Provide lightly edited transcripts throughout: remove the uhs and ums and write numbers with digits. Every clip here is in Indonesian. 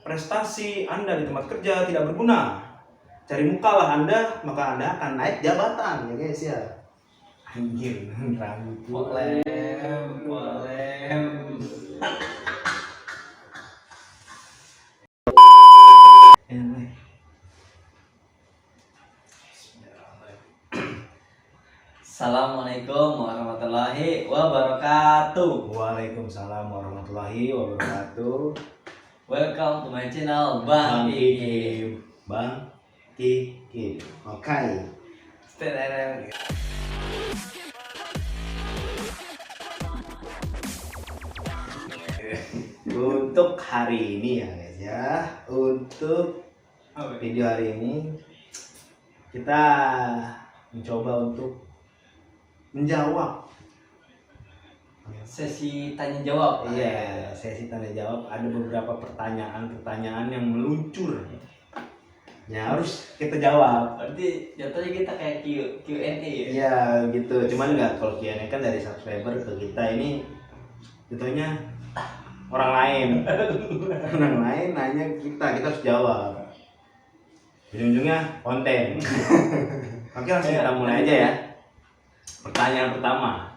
prestasi Anda di tempat kerja tidak berguna, cari mukalah Anda, maka Anda akan naik jabatan ya guys ya. Anjir, rambut Polem. Assalamualaikum warahmatullahi wabarakatuh. Waalaikumsalam warahmatullahi wabarakatuh. Welcome to my channel Bang Kiki. Bang Kiki. Oke. Untuk hari ini ya guys ya, untuk video hari ini kita mencoba untuk menjawab Sesi tanya jawab. Iya, sesi tanya jawab. Ada beberapa pertanyaan yang meluncur. Ya harus kita jawab. Berarti jatuhnya kita kayak Q&A ya? Iya gitu. Cuman nggak, kalau Q&A kan dari subscriber ke kita, ini jatuhnya orang lain. Orang lain nanya kita harus jawab. Ujung-ujungnya konten. Oke, langsung kita mulai aja ya. Pertanyaan pertama.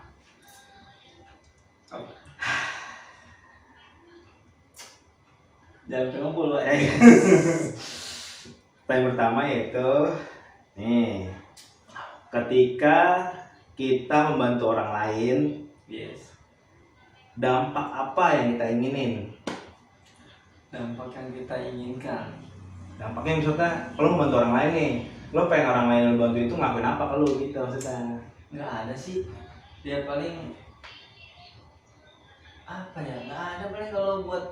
Jangan pengumpul, Pak. Pertanyaan pertama yaitu nih, ketika kita membantu orang lain, Yes. dampak apa yang kita inginin? Dampak yang kita inginkan. Dampaknya misalnya kalau membantu orang lain nih, lo pengen orang lain lo bantu itu ngakuin apa ke lo gitu maksudnya? Nggak ada sih. Dia paling apa ya? Nggak ada paling kalau buat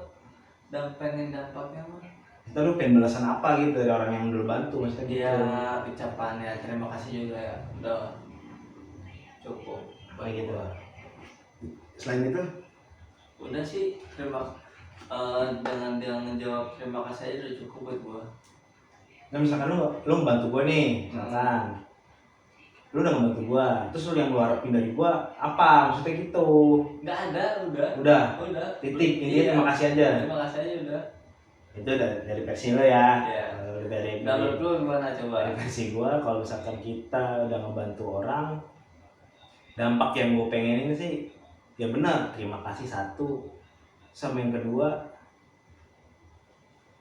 pengen dampaknya mah. Kita lo pengen balasan apa gitu dari orang yang lo bantu maksudnya gitu? Dia ucapan ya terima kasih juga ya. Udah cukup. Kayak gitu. Selain itu, Udah sih dengan dia ngejawab terima kasih aja udah cukup buat gua. nah misalkan lo membantu gua nih, misalkan lu udah ngebantu gua, terus lu yang lu harapin dari gua apa maksudnya gitu? Nggak ada, udah Titik, ini Iya. terima kasih aja. Terima kasih aja udah. Itu dari versi lo ya. Iya. Dari Menurut lu gimana coba? dari versi gua, kalau misalkan kita udah ngebantu orang, dampak yang gua pengen ini sih ya benar, terima kasih satu, sama yang kedua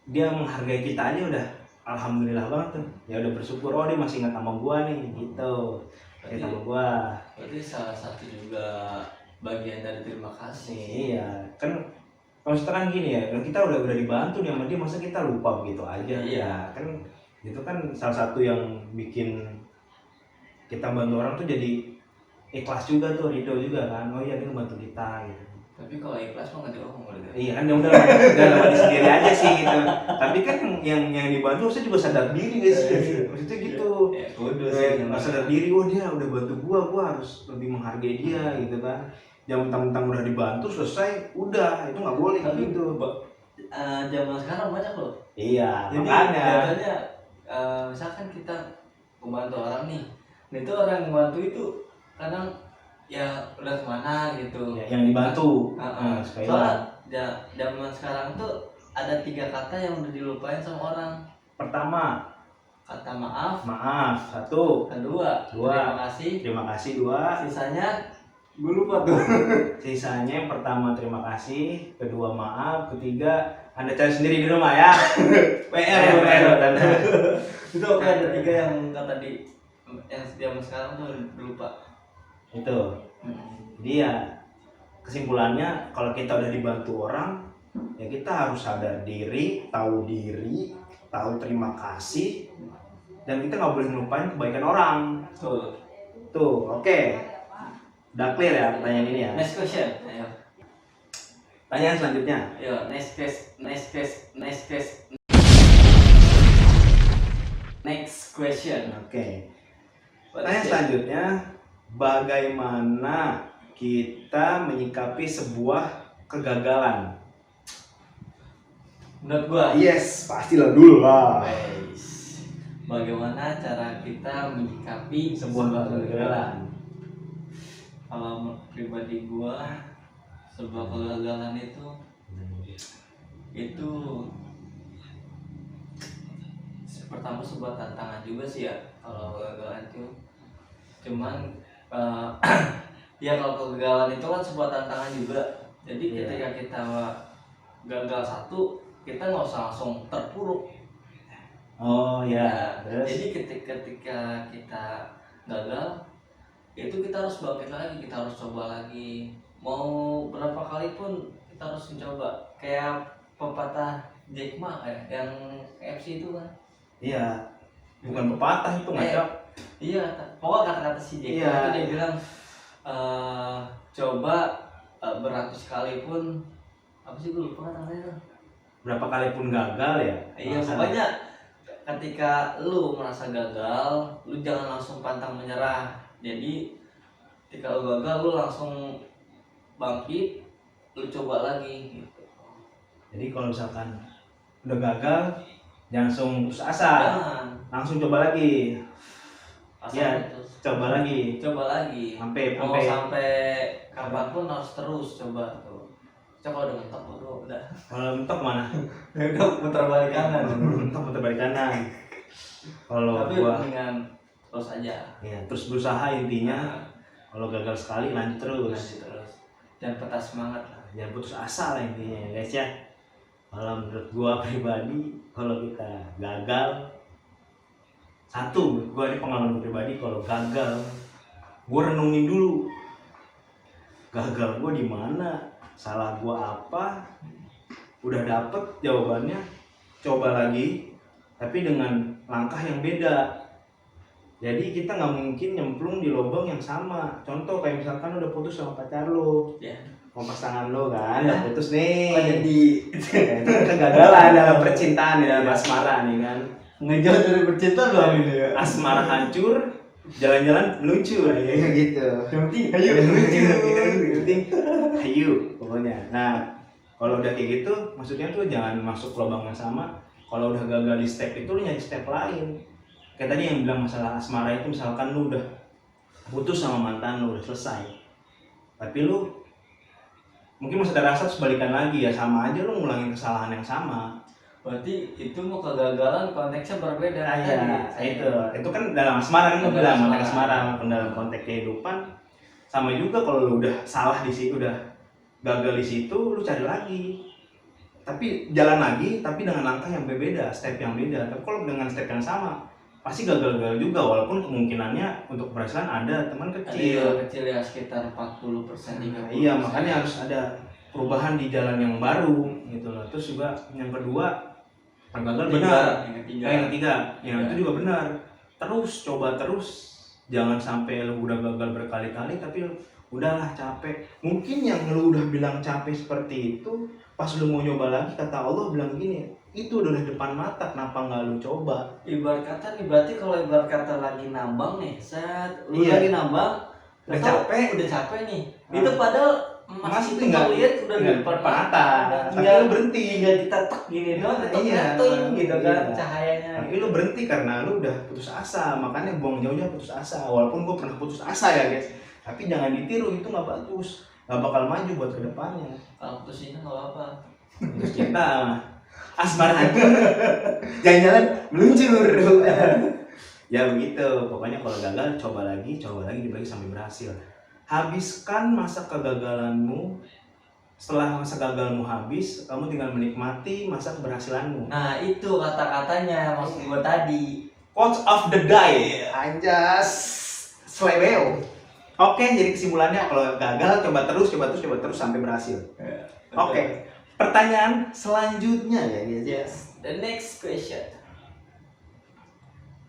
dia menghargai kita aja udah alhamdulillah banget tuh. Ya udah bersyukur, oh dia masih ingat sama gua nih gitu. Ingat sama gua. Berarti salah satu juga bagian dari terima kasih. Iya, kan maksudnya kan gini ya, kita udah dibantu nih sama dia, masa kita lupa begitu aja? Iya. Kan itu kan salah satu yang bikin kita bantu orang tuh jadi ikhlas juga tuh, ridho juga kan. Oh iya, dia membantu kita gitu. Tapi kalau ikhlas mah nggak diomong berarti. Iya kan, ya udah lewati sendiri aja sih gitu. Tapi kan yang dibantu harusnya juga sadar diri guys. Maksudnya gitu. Ya kudu sih. Nggak sadar diri, oh dia udah bantu gua harus lebih menghargai dia gitu kan. Yang mentang-mentang udah dibantu selesai, udah itu nggak boleh gitu. Zaman sekarang banyak loh. Iya, Jadi makanya. biasanya misalkan kita membantu orang nih, itu orang yang membantu itu kadang ya udah kemana gitu. Ya, yang dibantu. Soalnya zaman sekarang tuh ada 3 kata yang udah dilupain sama orang. Pertama, Kata maaf. satu. Kedua, Terima kasih, dua. Sisanya gue lupa tuh. Sisanya yang pertama terima kasih, kedua maaf, ketiga Anda cari sendiri di rumah ya. PR. Itu ada 3 yang kata yang zaman sekarang tuh lupa. Itu. Jadi ya kesimpulannya, kalau kita udah dibantu orang, ya kita harus sadar diri, tahu terima kasih, dan kita nggak boleh ngelupain kebaikan orang. Tuh, oke. Udah clear ya pertanyaan ini ya. Next question. Ayo. Pertanyaan selanjutnya. Ayo, next question. Oke. Pertanyaan selanjutnya, bagaimana kita menyikapi sebuah kegagalan? Menurut gua, Yes, pastilah dulu lah. bagaimana cara kita menyikapi Sebuah kegagalan. Kalau pribadi gua, sebuah kegagalan itu pertama sebuah tantangan juga sih ya kalau kegagalan itu. Cuman ya kalau kegagalan itu kan sebuah tantangan juga. Jadi ketika kita gagal satu, kita nggak usah langsung terpuruk. Oh ya, terus Jadi ketika kita gagal, itu kita harus bangkit lagi, kita harus coba lagi. Mau berapa kali pun kita harus mencoba. Kayak pepatah Jack Ma yang FC itu kan. iya, bukan pepatah itu ngaco. Iya, pokoknya kata-kata si Jack Ma itu dia bilang coba beratus kali pun, apa sih gue lupa katanya itu. Berapa kali pun gagal ya. Iya, pokoknya ketika lu merasa gagal, lu jangan langsung pantang menyerah. Jadi ketika lu gagal, lu langsung bangkit, lu coba lagi gitu. Jadi kalau misalkan udah gagal, jangan langsung putus asa, langsung coba lagi. Ya, coba lagi sampai kapanpun harus terus coba tuh. Coba udah mentok udah. Kalau mentok mana? Udah putar balik kanan. Mentok putar balik kanan. Kalau tapi gua dengan terus aja. Ya, terus berusaha intinya. Kalau gagal sekali lanjut terus. Jangan patah semangat lah. Jangan putus asa lah intinya ya guys ya. Kalau menurut gua pribadi, kalau kita gagal, satu, gua ini pengalaman pribadi, kalau gagal, gua renungin dulu. Gagal gua di mana? Salah gua apa? Udah dapet jawabannya, coba lagi, tapi dengan langkah yang beda. Jadi kita nggak mungkin nyemplung di lubang yang sama. Contoh kayak misalkan udah putus sama pacar lo, sama pasangan lo kan, udah putus nih. Jadi itu kegagalan dalam percintaan ya, asmara nih kan. ngejauh dari percintaan doang ini ya. Asmara hancur, jalan-jalan meluncur, ya gitu. Yang penting Hayu pokoknya. Nah, kalau udah kayak gitu, maksudnya tuh jangan masuk lubang yang sama. Kalau udah gagal di step itu, lu nyari step lain. Kayak tadi yang bilang masalah asmara itu, misalkan lu udah putus sama mantan lu, udah selesai. Tapi lu mungkin masih ada rasa sebalikan lagi ya, sama aja lu ngulangin kesalahan yang sama. Berarti itu mau kegagalan konteksnya berbeda. Itu kan dalam asmara kan, bilang konteks asmara, dalam konteks kehidupan sama juga. Kalau lu udah salah di situ, udah gagal di situ, lu cari lagi. Tapi jalan lagi, tapi dengan langkah yang berbeda, step yang beda. Tapi kalau dengan step yang sama, pasti gagal-gagal juga, walaupun kemungkinannya untuk keberhasilan ada, teman kecil. Kecil ya, sekitar 40%, 30%. Iya, makanya harus ada perubahan di jalan yang baru gitu loh. Terus juga yang kedua, gagal benar. Yang ketiga, yang itu juga benar. Terus coba terus, jangan sampai lu udah gagal berkali-kali tapi udahlah capek. Mungkin yang lu udah bilang capek seperti itu, pas lu mau nyoba lagi, kata Allah bilang gini, itu udah di depan mata, kenapa nggak lu coba? Ibarat kata nih, berarti kalau ibarat kata lagi nambang nih, lu lagi nambang, udah capek nih. Itu padahal masih tinggal lihat udah di depan mata, tapi lu berhenti. Tinggal kita tek gini doang, nyatuin gitu kan cahayanya. Tapi lu berhenti karena lu udah putus asa, makanya buang jauh-jauh putus asa. Walaupun gua pernah putus asa ya guys, tapi jangan ditiru, itu nggak bagus, nggak bakal maju buat kedepannya. Kalau putus ini nggak apa-apa. Putus cinta asmara hancur, jalan-jalan meluncur. Ya begitu, pokoknya kalau gagal coba lagi dibagi sampai berhasil. Habiskan masa kegagalanmu. Setelah masa gagalmu habis, kamu tinggal menikmati masa keberhasilanmu. Nah itu kata-katanya maksud gue tadi. Quotes of the day, anjas slebeo. Oke, jadi kesimpulannya kalau gagal coba terus sampai berhasil. Oke. Pertanyaan selanjutnya ya guys. Yes. The next question.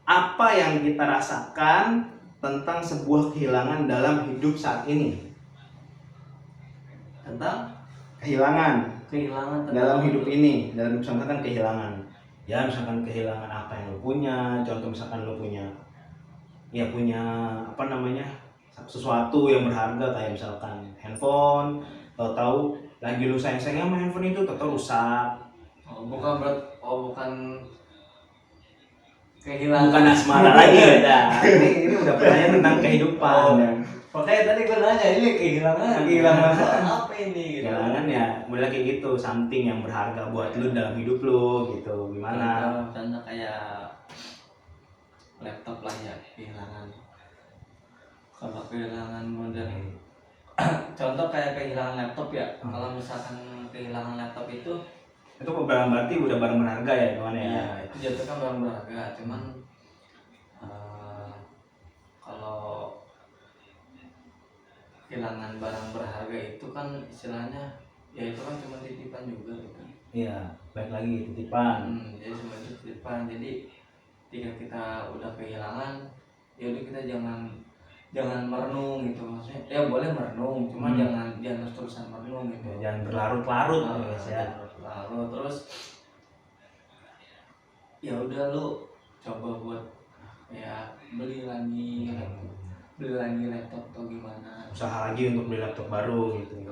Apa yang kita rasakan tentang sebuah kehilangan dalam hidup saat ini? Tentang kehilangan dalam hidup ini, dalam misalkan kehilangan. Ya misalkan kehilangan apa yang lo punya. Contoh misalkan lo punya sesuatu yang berharga, kayak misalkan handphone. Tahu-tahu lagi lu sayang-sayangnya sama handphone itu, tahu rusak. Bukan kehilangan. Bukan asmara lagi ya. Ini udah pertanyaan tentang kehidupan. Makanya tadi gue nanya, ini kehilangan apa ini? Kehilangan ya, mulai kayak gitu, something yang berharga buat lu dalam hidup lu gitu. Gimana? Contoh kayak laptop lah ya kehilangan. Kalau kehilangan model contoh kayak kehilangan laptop ya. Kalau misalkan kehilangan laptop itu berarti udah barang berharga ya gimana ya? iya itu jatuh kan barang berharga. Cuman kalau kehilangan barang berharga itu kan istilahnya ya itu kan cuma titipan juga gitu. Iya, baik lagi titipan. Jadi cuma itu titipan. Jadi ketika kita udah kehilangan, ya udah kita jangan merenung gitu, maksudnya ya boleh merenung, cuma jangan terus-terusan merenung gitu. Jangan berlarut-larut ya guys ya. Lalu terus ya udah lu coba buat ya beli lagi laptop atau gimana, Usaha lagi untuk beli laptop baru gitu.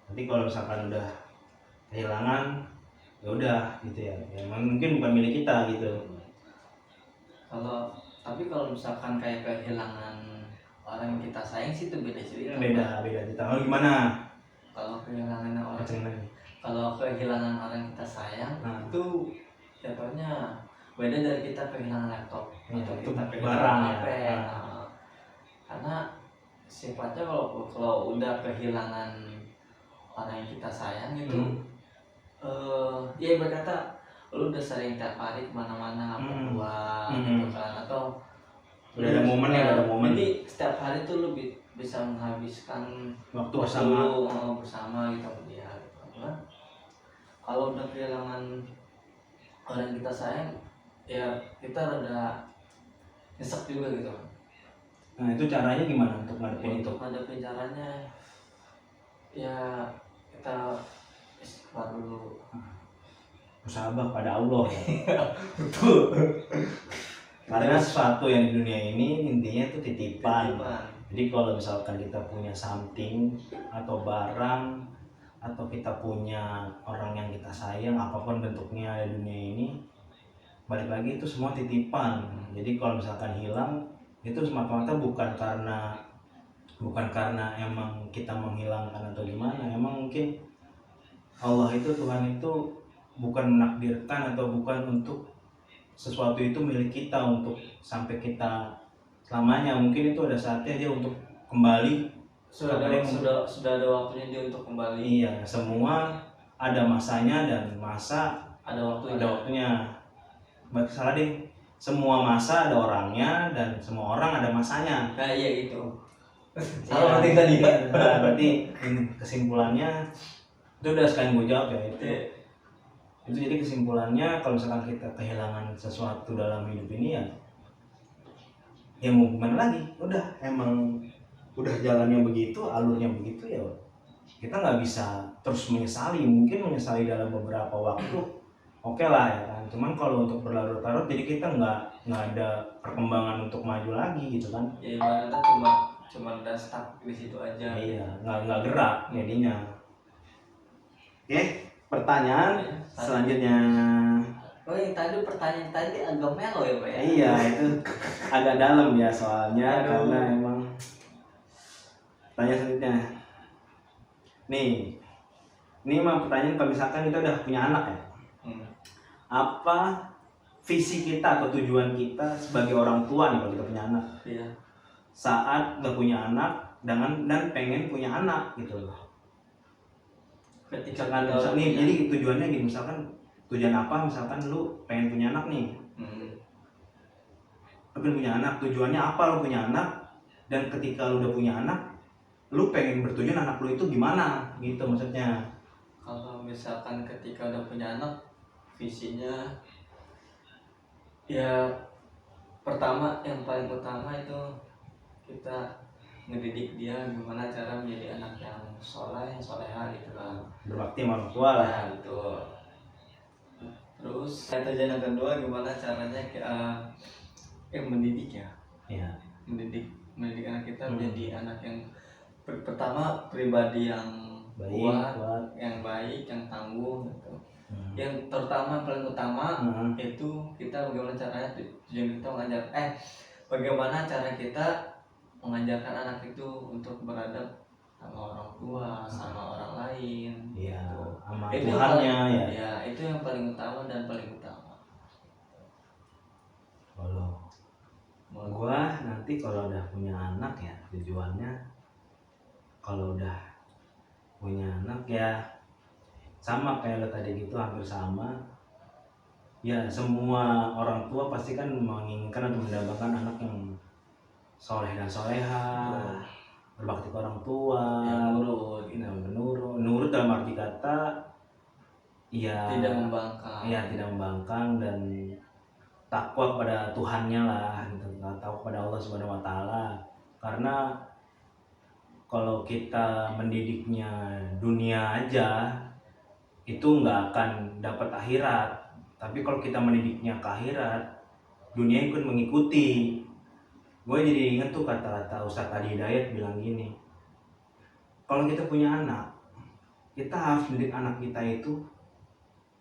Nanti kalau misalkan udah kehilangan ya udah gitu ya. Emang mungkin bukan milik kita gitu. Tapi kalau misalkan kayak kehilangan orang yang kita sayang sih itu beda cerita. Beda cerita. Oh gimana? Kalau kehilangan orang yang kita sayang itu jatuhnya beda dari kita kehilangan laptop atau kita kehilangan barang HP. ya. Karena sifatnya kalau udah kehilangan orang yang kita sayang itu ya berkata lu udah sering tiap hari kemana-mana berdua gitu kan, atau udah ada momen. Jadi setiap hari tuh lu bisa menghabiskan waktu bersama gitu sama dia gitu kan. Kalau udah kehilangan orang yang kita sayang ya kita rada nyesek juga gitu. Nah itu caranya gimana untuk ngadepin itu? Untuk ngadepin caranya ya kita istighfar dulu, musabah pada Allah ya. betul. Karena sesuatu yang di dunia ini intinya itu titipan. Jadi kalau misalkan kita punya something atau barang atau kita punya orang yang kita sayang, apapun bentuknya di dunia ini, balik lagi itu semua titipan. Jadi kalau misalkan hilang itu semata-mata bukan karena emang kita menghilangkan atau gimana. Emang mungkin Allah itu, Tuhan itu bukan menakdirkan atau bukan untuk sesuatu itu milik kita untuk sampai kita selamanya. Mungkin itu ada saatnya dia untuk kembali. Sudah ada waktunya dia untuk kembali. Iya, semua ada masanya dan masa ada waktunya. Salah deh. Semua masa ada orangnya dan semua orang ada masanya. Nah iya itu. Salah penting tadi kan. Berarti kesimpulannya itu udah sekalian gue jawab ya itu. Itu jadi kesimpulannya kalau misalkan kita kehilangan sesuatu dalam hidup ini ya mau gimana lagi, emang udah jalannya begitu, alurnya begitu ya kita nggak bisa terus menyesali. Mungkin menyesali dalam beberapa waktu oke lah ya kan, cuman kalau untuk berlarut-larut jadi kita nggak ada perkembangan untuk maju lagi gitu kan ya. Ibaratnya cuma udah stuck di situ aja. Iya, nggak gerak jadinya. Oke. Pertanyaan selanjutnya. Oh yang tadi pertanyaan tadi agak melo ya Pak ya? Iya itu agak dalam ya soalnya. Karena emang. Pertanyaan selanjutnya. Nih, ini mah pertanyaan kalau misalkan kita udah punya anak ya. Apa visi kita atau tujuan kita sebagai orang tua nih kalau kita punya anak? Iya. Saat nggak punya anak dan pengen punya anak gitu loh. Misalkan nih, jadi tujuannya gini, misalkan tujuan apa, misalkan lu pengen punya anak nih, lu pengen punya anak, tujuannya apa lu punya anak, dan ketika lu udah punya anak, lu pengen bertujuan anak lu itu gimana, gitu maksudnya. Kalau misalkan ketika udah punya anak, visinya ya pertama yang paling utama itu kita ngedidik dia gimana cara menjadi anak yang soleha gitu kan, berbakti sama orang tua lah. Ya, betul. Terus tujuan yang kedua gimana caranya mendidik ya. Iya. Mendidik anak kita menjadi anak yang pertama pribadi yang kuat, yang baik, yang tangguh gitu. Yang terutama paling utama itu kita bagaimana caranya tujuan kita bagaimana cara kita mengajarkan anak itu untuk beradab sama orang tua, sama orang lain. Iya, sama itu Tuhannya ya. Ya, itu yang paling utama dan paling utama. Allah. Tapi kalau udah punya anak ya tujuannya, kalau udah punya anak ya sama kayak lo tadi gitu, hampir sama. Ya semua orang tua pasti kan menginginkan atau mendambakan anak yang soleh dan soleha, berbakti ke orang tua, yang nurut gitu. nurut dalam arti kata ya Tidak membangkang. ya tidak membangkang dan takwa kepada Tuhannya lah gitu, takwa kepada Allah Subhanahu Wa Taala. Karena kalau kita mendidiknya dunia aja itu nggak akan dapat akhirat, tapi kalau kita mendidiknya ke akhirat, dunia ikut mengikuti. Gue jadi inget tuh kata-kata Ustadz Adi Hidayat bilang gini, kalau kita punya anak, kita harus mendidik anak kita itu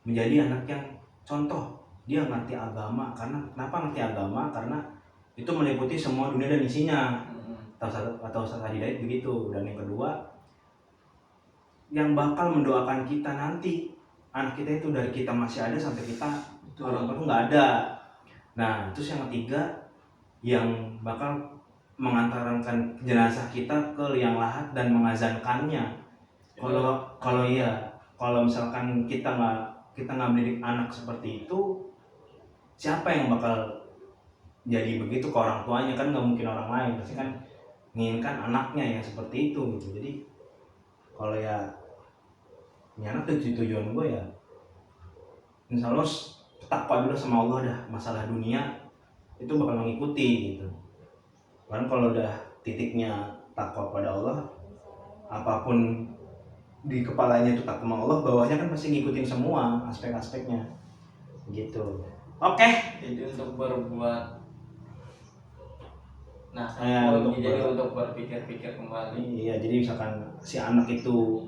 menjadi anak yang contoh, dia ngerti agama. Karena kenapa ngerti agama? Karena itu meliputi semua dunia dan isinya. Atau Ustadz Adi Hidayat begitu. Dan yang kedua, yang bakal mendoakan kita nanti, anak kita itu dari kita masih ada sampai kita orang tua nggak ada. Nah terus yang ketiga, yang bakal mengantarkan jenazah kita ke liang lahat dan mengazankannya. Kalau misalkan kita nggak mendidik anak seperti itu, siapa yang bakal jadi begitu ke orang tuanya? Kan nggak mungkin orang lain, pasti kan menginginkan anaknya yang seperti itu gitu. Jadi kalau ya ini anak tujuan gue ya insya Allah takwa dulu sama Allah dah, masalah dunia itu bakal mengikuti gitu. Karena kalau udah titiknya takwa pada Allah, apapun di kepalanya itu takwa sama Allah, bawahnya kan pasti ngikutin semua aspek-aspeknya gitu. Oke. Jadi untuk berbuat, nah untuk berpikir-pikir kembali. Iya, jadi misalkan si anak itu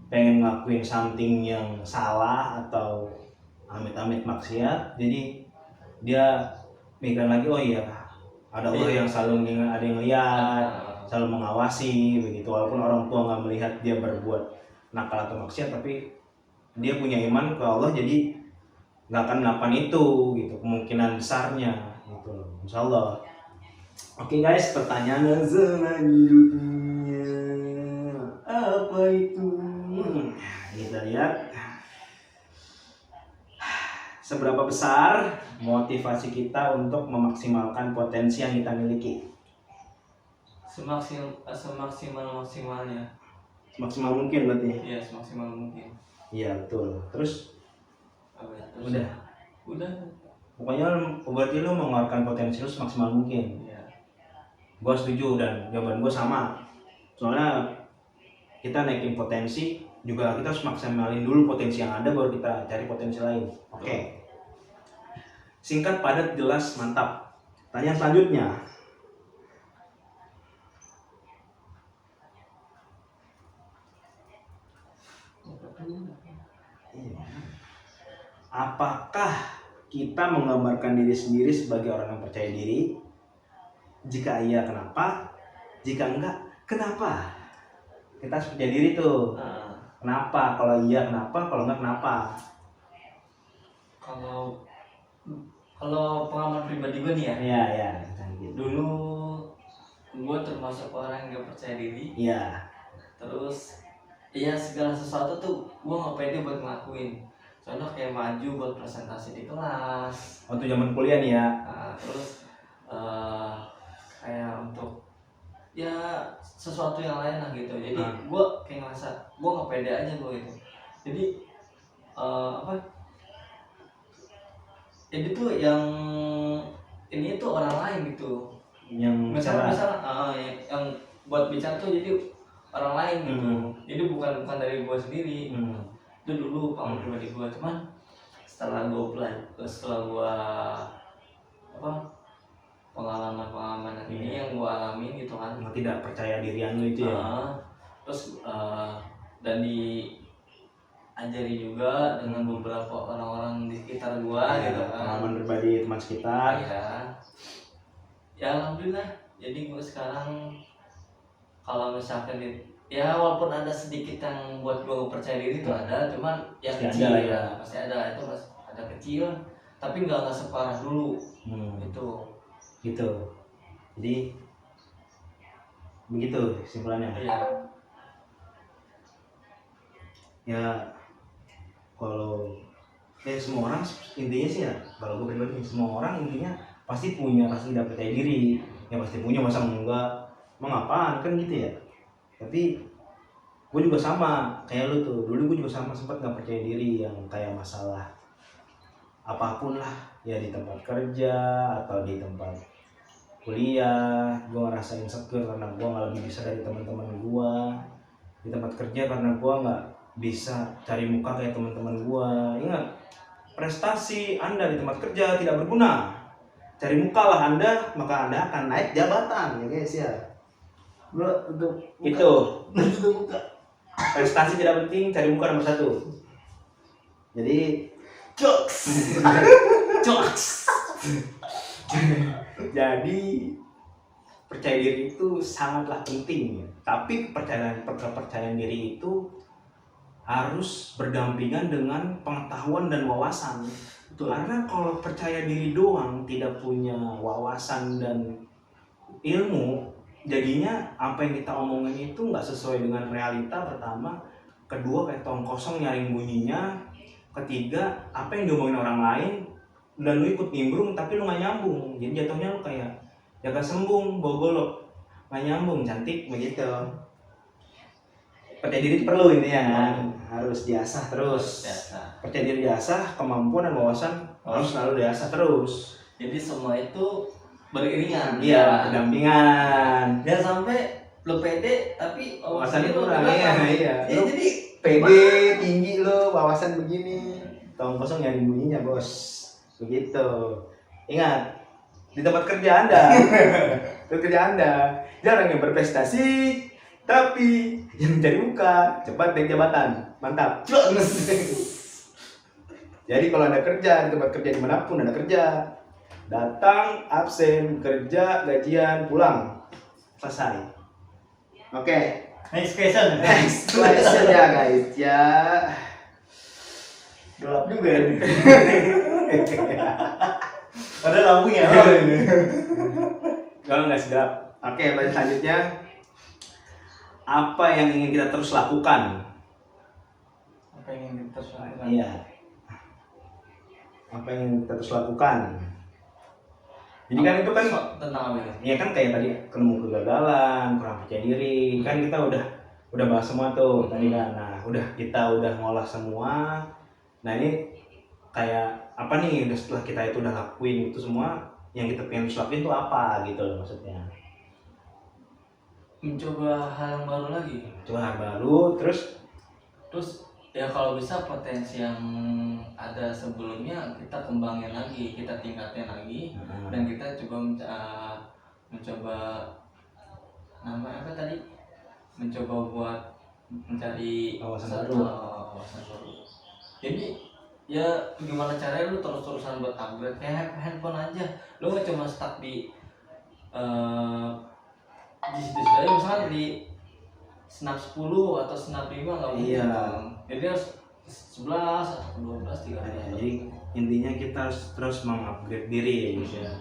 pengen ngelakuin something yang salah atau amit-amit maksiat, jadi dia mikir lagi, oh iya ada Allah yang selalu ada yang lihat, selalu mengawasi begitu. Walaupun orang tua nggak melihat dia berbuat nakal atau maksiat, tapi dia punya iman ke Allah, jadi nggak akan melakukan itu gitu, kemungkinan besarnya gitu, insya Allah. Oke guys, pertanyaan selanjutnya apa itu? Kita lihat seberapa besar motivasi kita untuk memaksimalkan potensi yang kita miliki. Semaksimal-maksimalnya. Semaksimal mungkin berarti. Iya, semaksimal mungkin. Iya betul. Terus? Udah. Pokoknya berarti lu mengeluarkan potensi lu semaksimal mungkin. Iya. Gua setuju dan jawaban gua sama. Soalnya kita naikin potensi juga kita harus maksimalin dulu potensi yang ada, baru kita cari potensi lain. Oke. Singkat, padat, jelas, mantap. Tanya selanjutnya. Apakah kita menggambarkan diri sendiri sebagai orang yang percaya diri? Jika iya, kenapa? Jika enggak, kenapa? Kita harus percaya diri tuh. Kenapa? Kalau iya kenapa? Kalau enggak kenapa? Kalau pengalaman pribadi gue nih ya. Iya. Gitu. Dulu gue termasuk orang yang gak percaya diri. Iya. Terus ya segala sesuatu tuh gue gak pede buat ngelakuin. Soalnya kayak maju buat presentasi di kelas. Waktu zaman kuliah nih ya. Terus kayak untuk ya sesuatu yang lain lah gitu. Jadi gue kayak ngerasa gue gak pede aja gue gitu. Jadi jadi tuh yang ini tuh orang lain gitu. Yang misalnya yang buat bicara tuh jadi orang lain gitu. Jadi bukan dari gue sendiri. Itu dulu pengalaman pribadi gue. Cuman setelah gue pengalaman ini yang gue alami gitu kan, tidak percaya dirian lu itu ya. Terus dan diajari juga dengan beberapa orang-orang di sekitar gue gitu kan, pengalaman pribadi teman sekitar. Ya alhamdulillah. Jadi gue sekarang kalau misalkan ya walaupun ada sedikit yang buat gue percaya diri itu ada, cuman ya pasti kecil ada ya. Pasti ada, itu ada kecil, tapi nggak separah dulu. Gitu. Jadi begitu kesimpulannya. Iya. Ya kalau semua orang intinya sih ya, kalau gue pribadi semua orang intinya pasti punya rasa tidak percaya diri. Ya pasti punya, masa enggak, emang apaan kan gitu ya. Tapi gue juga sama kayak lu tuh, dulu gue juga sama sempat nggak percaya diri yang kayak masalah apapun lah ya, di tempat kerja atau di tempat kuliah gue ngerasain insecure karena gue nggak lebih bisa dari teman-teman gue, di tempat kerja karena gue nggak bisa cari muka kayak teman-teman gue. Ingat, prestasi Anda di tempat kerja tidak berguna, cari muka lah Anda, maka Anda akan naik jabatan ya guys ya. Gue untuk itu prestasi tidak penting, cari muka nomor 1. Jadi Jokes. Jokes. jadi percaya diri itu sangatlah penting ya. Tapi kepercayaan diri itu harus berdampingan dengan pengetahuan dan wawasan. Karena kalau percaya diri doang tidak punya wawasan dan ilmu, jadinya apa yang kita omongin itu nggak sesuai dengan realita. Pertama, kedua kayak tong kosong nyaring bunyinya. Ketiga, apa yang diomongin orang lain dan lu ikut nimbrung tapi lu nggak nyambung. Jadi jatuhnya lu kayak jaga sembung, bogolok, nggak nyambung, cantik begitu. Percaya diri itu perlu intinya kan, harus diasah terus. Percaya diri diasah, kemampuan dan wawasan harus selalu diasah terus. Jadi semua itu beriringan. Iya, pendampingan. Jangan sampai lu pede tapi Wawasannya lu kurang. di belakang. Iya. Ya, jadi Pede, tinggi lo, wawasan begini, tong kosong nyari bunyinya bos, begitu. Ingat, di tempat kerja Anda, jarang yang berprestasi, tapi yang mencari muka, cepat naik jabatan, mantap. Jadi kalau Anda kerja di tempat kerja dimanapun Anda kerja, datang, absen, kerja, gajian, pulang, selesai. Oke. next question. Next question ya guys ya. Gelap juga ini. Ada lampunya. Kalau nggak sedap. Oke, pertanyaan selanjutnya. Apa yang ingin kita terus lakukan? Apa yang ingin kita lakukan? Iya. Apa yang ingin kita terus lakukan? Jadi kan itu kan tentang apa itu? ya kan kayak tadi ketemu kegagalan, kurang percaya diri, kan kita udah bahas semua tuh tadi kan. Nah, kita udah ngolah semua. Nah, ini kayak apa nih, udah setelah kita itu udah lakuin itu semua, yang kita pengen lakuin itu apa gitu loh maksudnya. Mencoba hal yang baru lagi. Coba hal baru, terus ya kalau bisa potensi yang ada sebelumnya kita kembangin lagi, kita tingkatin lagi, dan kita coba mencoba apa tadi, mencoba buat mencari wawasan baru. Jadi ya gimana caranya lu terus-terusan buat upgrade, kayak handphone aja, lu nggak cuma stuck di situ aja, misalnya di Snap 10 atau Snap 5 nggak mungkin. Iya. Jadi harus 11 atau 12, 13. Jadi intinya kita harus terus mengupgrade diri ya guys ya.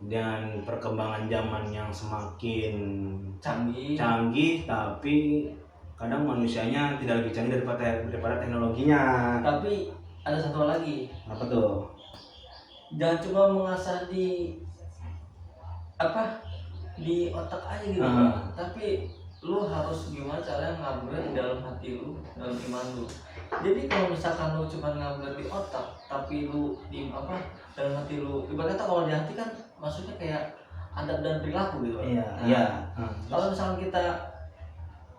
Dan perkembangan zaman yang semakin canggih, tapi kadang manusianya tidak lebih canggih daripada teknologinya. Tapi ada satu lagi. Apa tuh? Jangan cuma mengasah di otak aja gitu, tapi lu harus gimana caranya ngupgrade di dalam hati lu, dalam iman lu. Jadi kalau misalkan lu cuma ngupgrade di otak, tapi lu di dalam hati lu, ibaratnya kalau di hati kan maksudnya kayak adat dan perilaku gitu. Iya. Kalau misalkan kita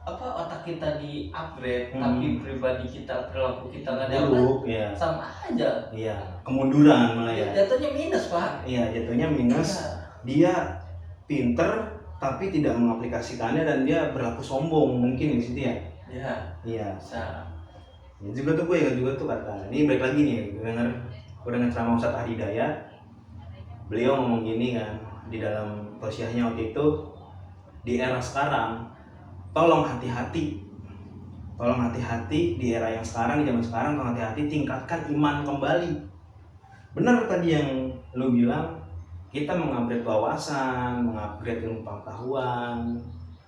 otak kita di upgrade, tapi pribadi kita, perilaku kita nggak buruk, ya. Sama aja. Iya, kemunduran malah ya. Jatuhnya minus, Pak. Iya, jatuhnya minus. Dia pinter tapi tidak mengaplikasikannya dan dia berlaku sombong mungkin di situ ya. Iya. Bisa. Ya juga tuh gue ingat juga tuh kata. Ini balik lagi nih, gue dengar ceramah Ustadz Ahmad Hidayat. Beliau ngomong gini kan di dalam tausiahnya waktu itu, di era sekarang tolong hati-hati di era yang sekarang, di zaman sekarang, tolong hati-hati tingkatkan iman kembali. Benar tadi yang lu bilang, kita mengupgrade wawasan, mengupgrade ilmu pengetahuan,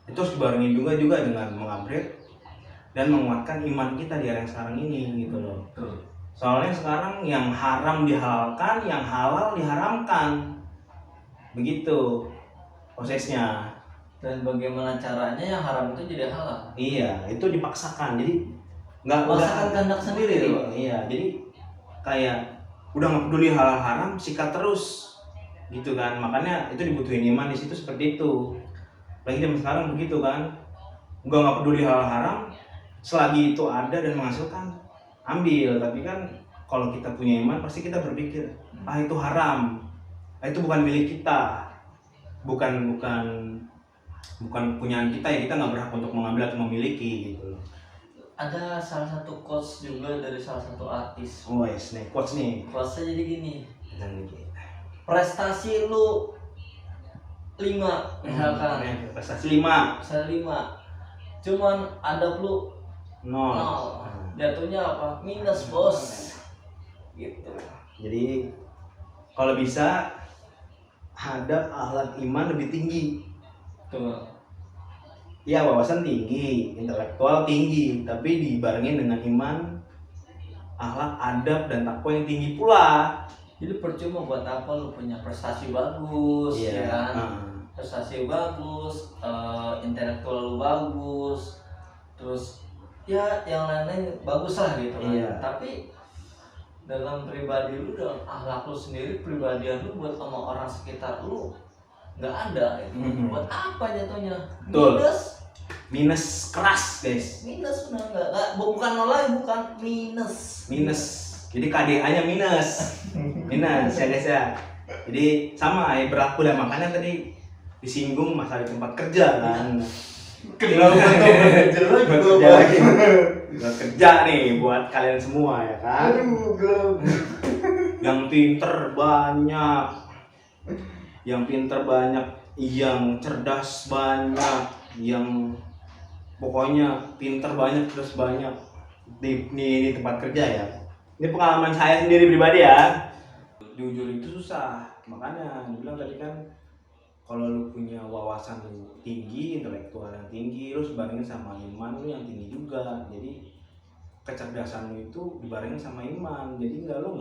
itu harus dibarengi juga dengan mengupgrade dan menguatkan iman kita di era yang sekarang ini gitu loh. Soalnya sekarang yang haram dihalalkan, yang halal diharamkan, begitu prosesnya. Dan bagaimana caranya yang haram itu jadi halal? Iya, itu dipaksakan, jadi nggak Paksakan kehendak sendiri tuh. Iya, jadi kayak udah nggak peduli halal haram, sikat terus, gitu kan. Makanya itu dibutuhin iman di situ seperti itu. Lagi zaman sekarang begitu kan, nggak peduli halal haram, selagi itu ada dan menghasilkan, ambil. Tapi kan kalau kita punya iman, pasti kita berpikir, itu haram, itu bukan milik kita, bukan punyaan kita, ya kita nggak berhak untuk mengambil atau memiliki gitu loh. Ada salah satu quotes juga dari salah satu artis. Oh yes, nih quotes nih. Quotesnya jadi gini, prestasi lu 5 misalkan, prestasi 5, misalnya 5, cuman ada lu 0. jatuhnya apa? Minus, bos. Gitu. Jadi kalau bisa hadap akhlak iman lebih tinggi. Tuh. Ya, wawasan tinggi, intelektual tinggi, tapi dibarengin dengan iman, akhlak, adab dan takwa yang tinggi pula. Jadi percuma buat apa lu punya prestasi bagus, ya kan? Prestasi bagus, intelektual lu bagus, terus ya yang lain-lain bagus lah gitu kan. Iya. Tapi dalam pribadi lu, dalam akhlak lu sendiri, pribadian lu buat sama orang sekitar lu nggak ada gitu. Buat apa jatuhnya? Betul. Minus keras guys. Minus benar nggak bukan nol lagi, bukan minus. Jadi KDA nya minus ya guys ya. Jadi sama ya, berlaku lah. Makanya tadi disinggung masalah di tempat kerja kan. Kerja nih buat kalian semua ya kan. Yang pinter banyak, yang cerdas banyak, yang pokoknya pinter banyak, terus banyak di tempat kerja ya. Ini pengalaman saya sendiri pribadi ya. Jujur itu susah, makanya dibilang tadi kan, kalau lu punya wawasan lu tinggi, intelektual yang tinggi, lu sebarengin sama iman lu yang tinggi juga. Jadi kecerdasan lu itu dibarengin sama iman. Jadi lu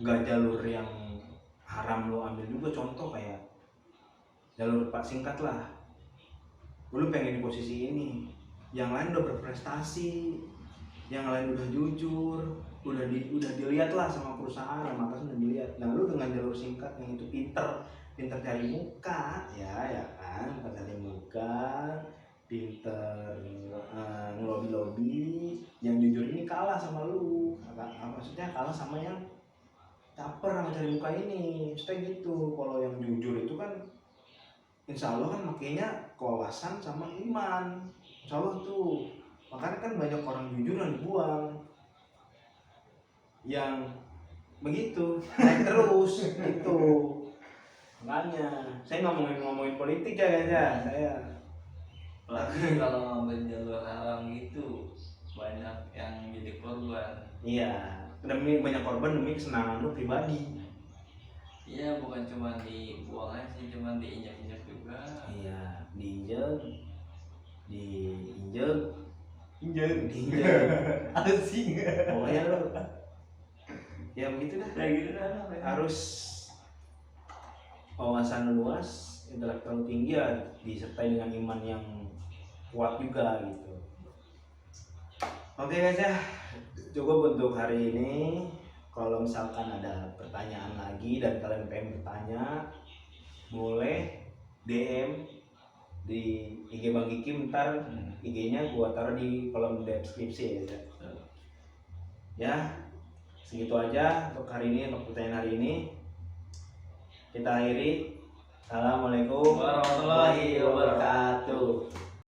nggak jalur yang haram lu ambil juga. Contoh kayak jalur pak singkat lah, lu pengen di posisi ini, yang lain udah berprestasi, yang lain udah jujur, udah dilihat lah sama perusahaan, sama atas udah dilihat. Nah lu dengan jalur singkat yang itu pinter cari muka, ya kan, pinter cari muka, pinter ngelobi, yang jujur ini kalah sama lu. Maksudnya kalah sama yang caper sama cari muka ini. Maksudnya gitu. Kalau yang jujur itu kan insya Allah kan makanya kewawasan sama iman, insya Allah tuh. Makanya kan banyak orang jujur yang dibuang, yang begitu naik terus gitu. Makanya saya ngomongin politik ya guys ya. Saya lagi kalau ngambil jalur haram gitu banyak yang jadi korban. Iya, banyak korban demi kesenangan lu pribadi. Iya, bukan cuma dibuang aja, cuma diinjak-injak juga. Iya, diinjak asing. Pokoknya lu ya begitu dah. Kayak gitu dah. Harus wawasan luas, intelektual tinggi ya, disertai dengan iman yang kuat juga gitu. Oke guys ya, cukup untuk hari ini. Kalau misalkan ada pertanyaan lagi dan kalian pengen bertanya, boleh DM di IG Bang Kiki. Ntar IG-nya gua taruh di kolom deskripsi ya. Ya, segitu aja untuk hari ini, untuk pertanyaan hari ini. Kita akhiri. Assalamualaikum warahmatullahi wabarakatuh.